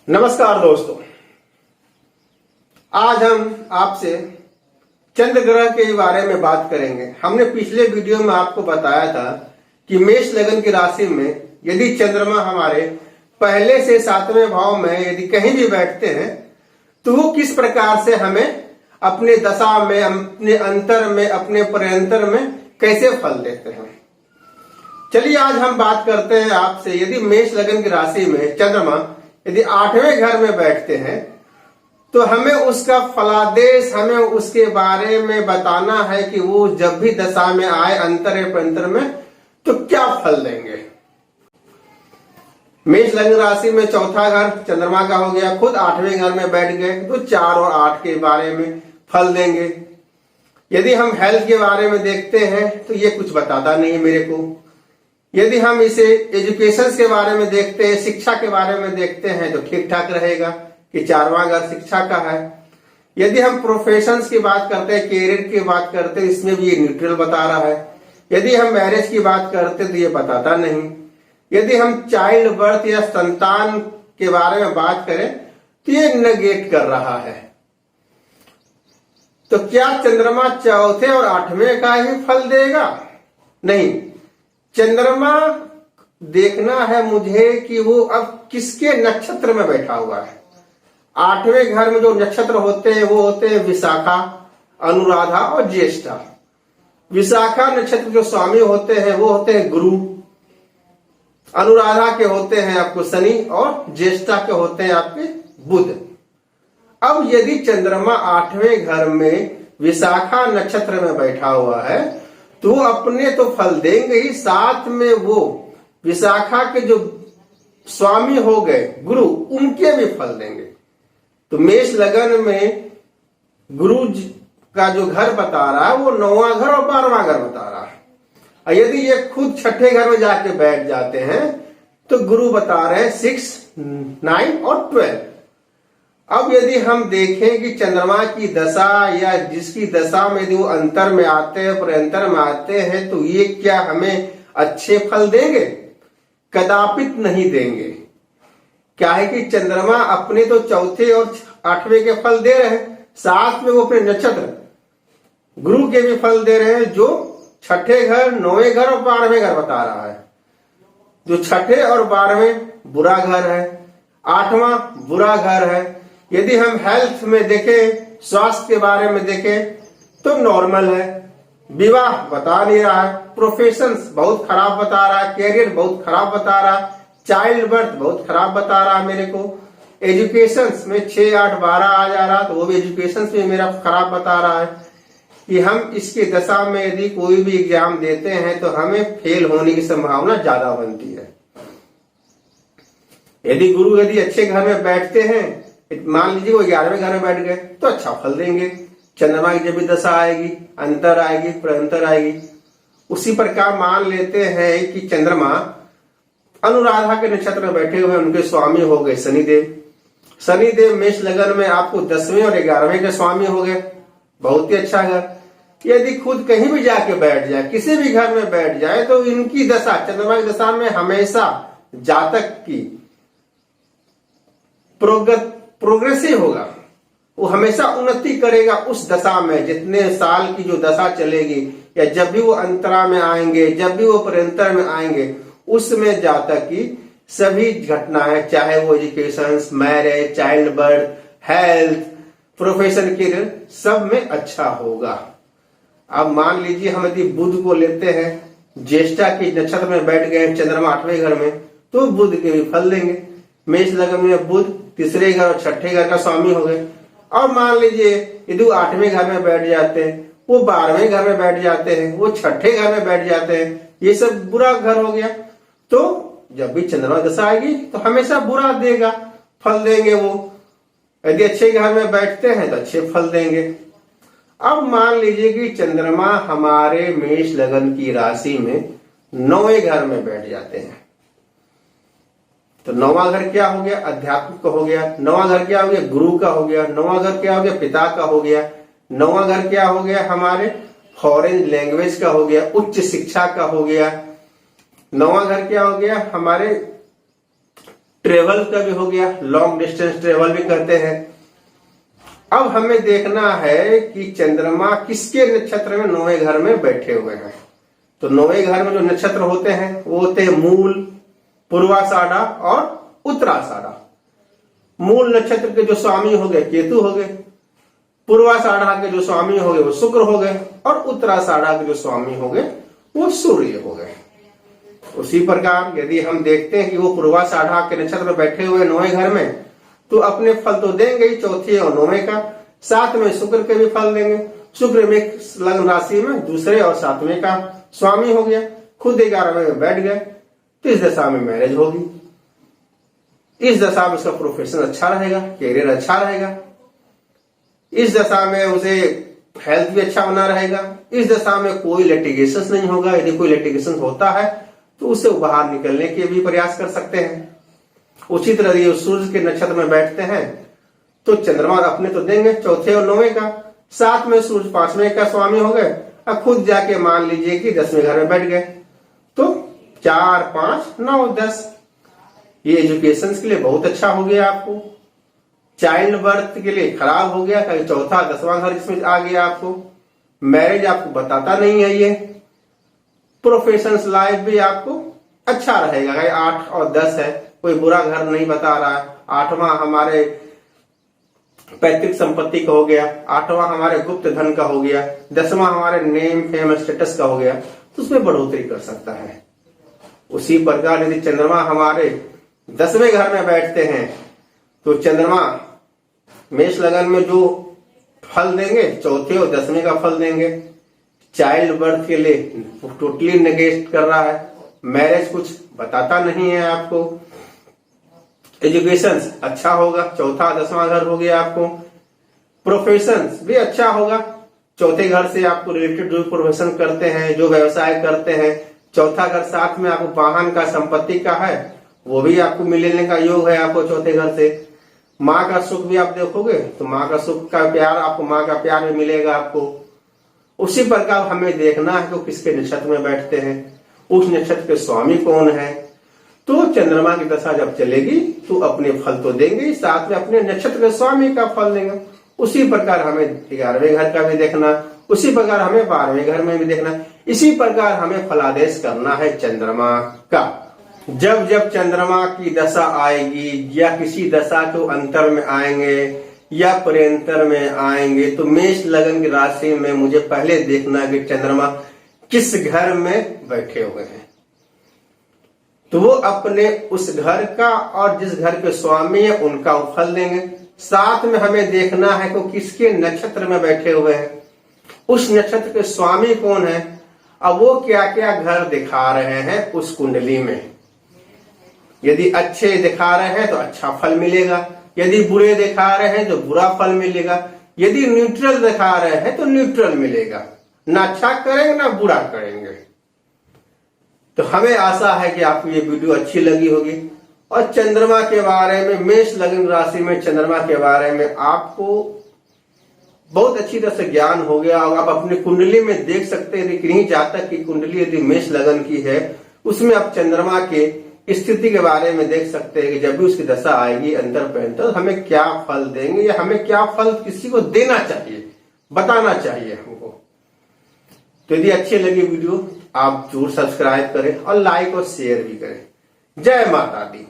नमस्कार दोस्तों, आज हम आपसे चंद्र ग्रह के बारे में बात करेंगे। हमने पिछले वीडियो में आपको बताया था कि मेष लगन की राशि में यदि चंद्रमा हमारे पहले से 7वें भाव में यदि कहीं भी बैठते हैं तो वो किस प्रकार से हमें अपने दशा में, अपने अंतर में, अपने पर्यंतर में कैसे फल देते हैं। चलिए आज हम बात करते हैं आपसे, यदि मेष लगन की राशि में चंद्रमा यदि 8वें घर में बैठते हैं तो हमें उसका फलादेश, हमें उसके बारे में बताना है कि वो जब भी दशा में आए अंतर या पर्यंतर में तो क्या फल देंगे। मेष लगन राशि में चौथा घर चंद्रमा का हो गया, खुद 8वें घर में बैठ गए तो 4 और 8 के बारे में फल देंगे। यदि हम हेल्थ के बारे में देखते हैं तो ये कुछ बताता नहीं है मेरे को। यदि हम इसे एजुकेशन के बारे में देखते हैं, शिक्षा के बारे में देखते हैं तो ठीक ठाक रहेगा कि 4वां घर शिक्षा का है। यदि हम प्रोफेशंस की बात करते हैं, कैरियर की बात करते हैं, इसमें भी ये न्यूट्रल बता रहा है। यदि हम मैरिज की बात करते हैं तो ये बताता नहीं। यदि हम चाइल्ड बर्थ या संतान के बारे में बात करें तो ये नेगेट कर रहा है। तो क्या चंद्रमा चौथे और 8वें का ही फल देगा? नहीं, चंद्रमा देखना है मुझे कि वो अब किसके नक्षत्र में बैठा हुआ है। 8वें घर में जो नक्षत्र होते हैं वो होते हैं विशाखा, अनुराधा और ज्येष्ठा। विशाखा नक्षत्र जो स्वामी होते हैं वो होते हैं गुरु, अनुराधा के होते हैं आपको शनि और ज्येष्ठा के होते हैं आपके बुध। अब यदि चंद्रमा 8वें घर में विशाखा नक्षत्र में बैठा हुआ है तो अपने तो फल देंगे ही, साथ में वो विशाखा के जो स्वामी हो गए गुरु, उनके भी फल देंगे। तो मेष लगन में गुरु का जो घर बता रहा है वो 9वां घर और 12वां घर बता रहा है। और यदि ये खुद 6ठे घर में जाके बैठ जाते हैं तो गुरु बता रहे हैं 6, 9 और 12। अब यदि हम देखें कि चंद्रमा की दशा या जिसकी दशा में यदि वो अंतर में आते हैं, पर्यंतर में आते हैं तो ये क्या हमें अच्छे फल देंगे? कदापित नहीं देंगे। क्या है कि चंद्रमा अपने तो चौथे और 8वें के फल दे रहे हैं, साथ में वो अपने नक्षत्र गुरु के भी फल दे रहे हैं, जो 6ठे घर, 9वें घर और 12वें घर बता रहा है। जो 6ठे और 12वें बुरा घर है, 8वां बुरा घर है। यदि हम हेल्थ में देखें, स्वास्थ्य के बारे में देखें तो नॉर्मल है। विवाह बता नहीं रहा है, प्रोफेशंस बहुत खराब बता रहा है, कैरियर बहुत खराब बता रहा है, चाइल्ड बर्थ बहुत खराब बता रहा है मेरे को। एजुकेशन में 6, 8, 12 आ जा रहा तो वो भी एजुकेशन में मेरा खराब बता रहा है कि हम इसकी दशा में यदि कोई भी एग्जाम देते हैं तो हमें फेल होने की संभावना ज्यादा बनती है। यदि गुरु यदि अच्छे घर में बैठते हैं, मान लीजिए वो 11वें घर में बैठ गए तो अच्छा फल देंगे। चंद्रमा की जब भी दशा आएगी, अंतर आएगी, पर्यंतर आएगी। उसी प्रकार मान लेते हैं कि चंद्रमा अनुराधा के नक्षत्र में बैठे हुए, उनके स्वामी हो गए शनिदेव। शनिदेव मेष लगन में आपको 10वें और 11वें के स्वामी हो गए, बहुत ही अच्छा घर। यदि खुद कहीं भी जाके बैठ जाए, किसी भी घर में बैठ जाए तो इनकी दशा, चंद्रमा की दशा में हमेशा जातक की प्रोग्रेसिव होगा, वो हमेशा उन्नति करेगा उस दशा में। जितने साल की जो दशा चलेगी या जब भी वो अंतरा में आएंगे, जब भी वो पर्यंतर में आएंगे, उसमें जातक की सभी घटनाएं, चाहे वो education, marriage, child birth, health, profession के सब में अच्छा होगा। अब मान लीजिए हम यदि बुध को लेते हैं, ज्येष्ठा के नक्षत्र में बैठ गए चंद्रमा 8वें घर में तो बुध के भी फल देंगे। मेष लगन में बुध 3रे घर और 6ठे घर का स्वामी हो गए। और मान लीजिए यदि वो 8वें घर में बैठ जाते हैं, वो 12वें घर में बैठ जाते हैं, वो 6ठे घर में बैठ जाते हैं, ये सब बुरा घर हो गया। तो जब भी चंद्रमा दशा आएगी तो हमेशा बुरा देगा, फल देंगे वो। यदि अच्छे घर में बैठते हैं तो अच्छे फल देंगे। अब मान लीजिए कि चंद्रमा हमारे मेष लगन की राशि में 9वें घर में बैठ जाते हैं तो 9वां घर क्या हो गया? अध्यात्म का हो गया। 9वां घर क्या हो गया? गुरु का हो गया। 9वां घर क्या हो गया? पिता का हो गया। 9वां घर क्या हो गया? हमारे फॉरेन लैंग्वेज का हो गया, उच्च शिक्षा का हो गया। 9वां घर क्या हो गया? हमारे ट्रेवल का भी हो गया, लॉन्ग डिस्टेंस ट्रेवल भी करते हैं। अब हमें देखना है कि चंद्रमा किसके नक्षत्र में 9वें घर में बैठे हुए हैं। तो 9वें घर में जो नक्षत्र होते हैं वो होते हैं मूल, पूर्वाषाढ़ा और उत्तराषाढ़ा। मूल नक्षत्र के जो स्वामी हो गए केतु हो गए, पूर्वाषाढ़ा के जो स्वामी हो गए वो शुक्र हो गए, और उत्तराषाढ़ा के जो स्वामी हो गए वो सूर्य हो गए। उसी प्रकार यदि हम देखते हैं कि वो पूर्वाषाढ़ा के नक्षत्र में बैठे हुए 9वें घर में, तो अपने फल तो देंगे ही, चौथे और 9वें का, साथ में शुक्र के भी फल देंगे। शुक्र में लग्न राशि में दूसरे और 7वें का स्वामी हो गया, खुद 11वें में बैठ गए, तो इस दशा में मैरिज होगी। इस दशा में उसका प्रोफेशन अच्छा रहेगा, कैरियर अच्छा रहेगा। इस दशा में उसे हेल्थ भी अच्छा बना रहेगा। इस दशा में कोई लिटिगेशन नहीं होगा। यदि कोई लिटिगेशन होता है तो उससे बाहर निकलने के भी प्रयास कर सकते हैं। उसी तरह ये सूर्य के नक्षत्र में बैठते हैं तो चंद्रमा अपने तो देंगे चौथे और 9वें का, साथ में सूर्य 5वें का स्वामी हो गए। अब खुद जाके मान लीजिए कि 10वें घर में बैठ गए, तो 4, 5, 9, 10 ये एजुकेशन के लिए बहुत अच्छा हो गया। आपको चाइल्ड बर्थ के लिए खराब हो गया, कहीं चौथा 10वां घर इसमें आ गया। आपको मैरिज आपको बताता नहीं है ये। प्रोफेशनल लाइफ भी आपको अच्छा रहेगा। 8 और 10 है, कोई बुरा घर नहीं बता रहा है। 8वां हमारे पैतृक संपत्ति का हो गया, 8वां हमारे गुप्त धन का हो गया, 10वां हमारे नेम फेम स्टेटस का हो गया, तो उसमें बढ़ोतरी कर सकता है। उसी प्रकार यदि चंद्रमा हमारे 10वें घर में बैठते हैं तो चंद्रमा मेष लगन में जो फल देंगे चौथे और 10वें का फल देंगे। चाइल्ड बर्थ के लिए टोटली नेगेट कर रहा है। मैरिज कुछ बताता नहीं है आपको। एजुकेशन अच्छा होगा, चौथा 10वां घर हो गया। आपको प्रोफेशन भी अच्छा होगा, चौथे घर से आपको रिलेटेड जो प्रोफेशन करते हैं, जो व्यवसाय करते हैं। चौथा घर साथ में आपको वाहन का, संपत्ति का है, वो भी आपको मिलने का योग है आपको चौथे घर से। माँ का सुख भी आप देखोगे तो माँ का सुख का प्यार आपको, माँ का प्यार भी मिलेगा आपको। उसी प्रकार हमें देखना है कि किसके नक्षत्र में बैठते हैं, उस नक्षत्र के स्वामी कौन है। तो चंद्रमा की दशा जब चलेगी तो अपने फल तो देंगे, साथ में अपने नक्षत्र के स्वामी का फल देंगे। उसी प्रकार हमें 11वें घर का भी देखना, उसी प्रकार हमें 12वें घर में भी देखना, इसी प्रकार हमें फलादेश करना है चंद्रमा का। जब जब चंद्रमा की दशा आएगी या किसी दशा के अंतर में आएंगे या पर्यंतर में आएंगे, तो मेष लगन की राशि में मुझे पहले देखना है कि चंद्रमा किस घर में बैठे हुए हैं। तो वो अपने उस घर का और जिस घर के स्वामी है उनका फल देंगे। साथ में हमें देखना है कि किसके नक्षत्र में बैठे हुए हैं, उस नक्षत्र के स्वामी कौन है, अब वो क्या क्या घर दिखा रहे हैं उस कुंडली में। यदि अच्छे दिखा रहे हैं तो अच्छा फल मिलेगा, यदि बुरे दिखा रहे हैं तो बुरा फल मिलेगा, यदि न्यूट्रल दिखा रहे हैं तो न्यूट्रल मिलेगा। ना अच्छा करेंगे ना बुरा करेंगे। तो हमें आशा है कि आपको ये वीडियो अच्छी लगी होगी और चंद्रमा के बारे में, मेष लगन राशि में चंद्रमा के बारे में आपको बहुत अच्छी तरह से ज्ञान हो गया और आप अपनी कुंडली में देख सकते हैं। किन्हीं जातक की कुंडली यदि मेष लगन की है उसमें आप चंद्रमा के स्थिति के बारे में देख सकते हैं कि जब भी उसकी दशा आएगी अंतर पर्यंतर तो हमें क्या फल देंगे या हमें क्या फल किसी को देना चाहिए, बताना चाहिए हमको। तो यदि अच्छी लगी वीडियो आप जरूर सब्सक्राइब करें और लाइक और शेयर भी करें। जय माता दी।